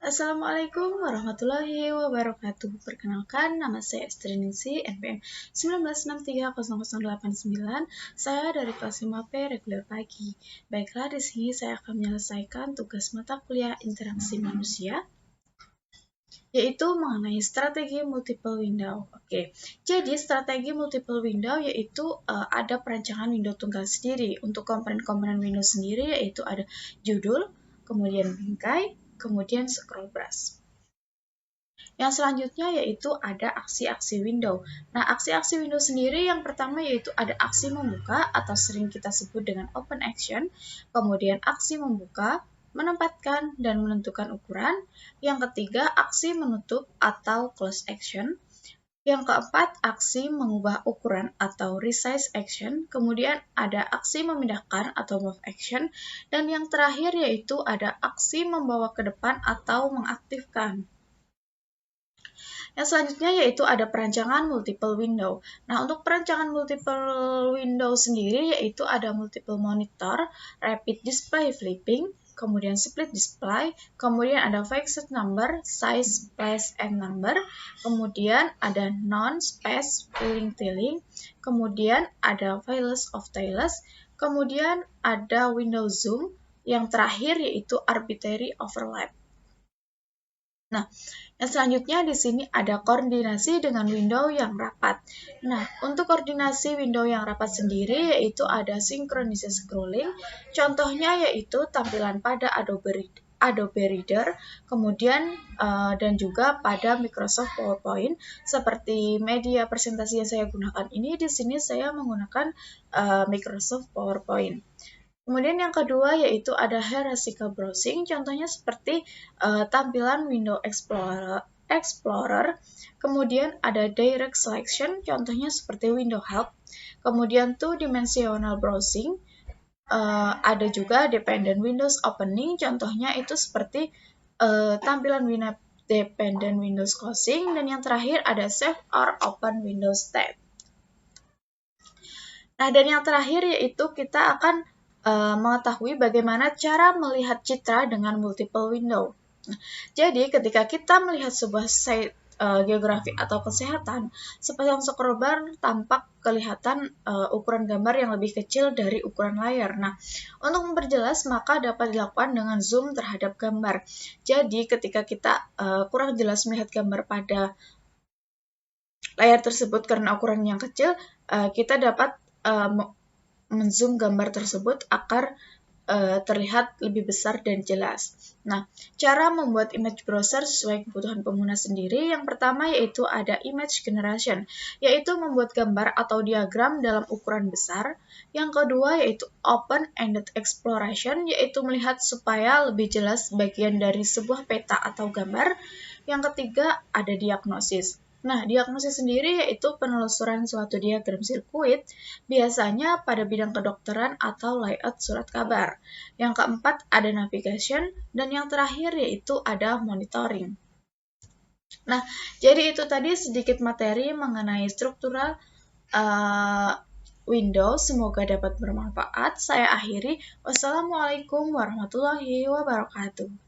Assalamualaikum warahmatullahi wabarakatuh. Perkenalkan, nama saya Estri Ningsi, NPM 19630089. Saya dari kelas 5P reguler pagi. Baiklah, di sini saya akan menyelesaikan tugas mata kuliah interaksi manusia, yaitu mengenai strategi multiple window. Oke, jadi strategi multiple window yaitu ada perancangan window tunggal sendiri. Untuk komponen-komponen window sendiri yaitu ada judul, kemudian bingkai, kemudian scroll brush. Yang selanjutnya yaitu ada aksi-aksi window. Nah, aksi-aksi window sendiri yang pertama yaitu ada aksi membuka atau sering kita sebut dengan open action, kemudian aksi membuka, menempatkan dan menentukan ukuran. Yang ketiga, aksi menutup atau close action. Yang keempat, aksi mengubah ukuran atau resize action. Kemudian ada aksi memindahkan atau move action. Dan yang terakhir yaitu ada aksi membawa ke depan atau mengaktifkan. Yang selanjutnya yaitu ada perancangan multiple window. Nah, untuk perancangan multiple window sendiri yaitu ada multiple monitor, rapid display flipping, kemudian split display, kemudian ada fixed number, size, place, and number, kemudian ada non-space filling, kemudian ada failures of tailors, kemudian ada window zoom, yang terakhir yaitu arbitrary overlap. Nah, yang selanjutnya di sini ada koordinasi dengan window yang rapat. Nah, untuk koordinasi window yang rapat sendiri yaitu ada synchronous scrolling. Contohnya yaitu tampilan pada Adobe Reader, kemudian dan juga pada Microsoft PowerPoint. Seperti media presentasi yang saya gunakan ini, di sini saya menggunakan Microsoft PowerPoint. Kemudian yang kedua yaitu ada hierarchical browsing, contohnya seperti tampilan window Explorer. Kemudian ada direct selection, contohnya seperti window help. Kemudian two-dimensional browsing, ada juga dependent windows opening, contohnya itu seperti tampilan dependent windows closing. Dan yang terakhir ada save or open windows tab. Nah, dan yang terakhir yaitu kita akan mengetahui bagaimana cara melihat citra dengan multiple window. Nah, jadi ketika kita melihat sebuah site geografi atau kesehatan, sepasang scroll bar tampak kelihatan ukuran gambar yang lebih kecil dari ukuran layar. Nah, untuk memperjelas maka dapat dilakukan dengan zoom terhadap gambar. Jadi ketika kita kurang jelas melihat gambar pada layar tersebut karena ukuran yang kecil, kita dapat menzoom gambar tersebut agar terlihat lebih besar dan jelas. Nah, cara membuat image browser sesuai kebutuhan pengguna sendiri, yang pertama yaitu ada image generation, yaitu membuat gambar atau diagram dalam ukuran besar. Yang kedua yaitu open-ended exploration, yaitu melihat supaya lebih jelas bagian dari sebuah peta atau gambar. Yang ketiga ada diagnosis. Nah, diagnosis sendiri yaitu penelusuran suatu diagram sirkuit, biasanya pada bidang kedokteran atau layout surat kabar. Yang keempat ada navigation, dan yang terakhir yaitu ada monitoring. Nah, jadi itu tadi sedikit materi mengenai struktural Windows, semoga dapat bermanfaat. Saya akhiri. Wassalamualaikum warahmatullahi wabarakatuh.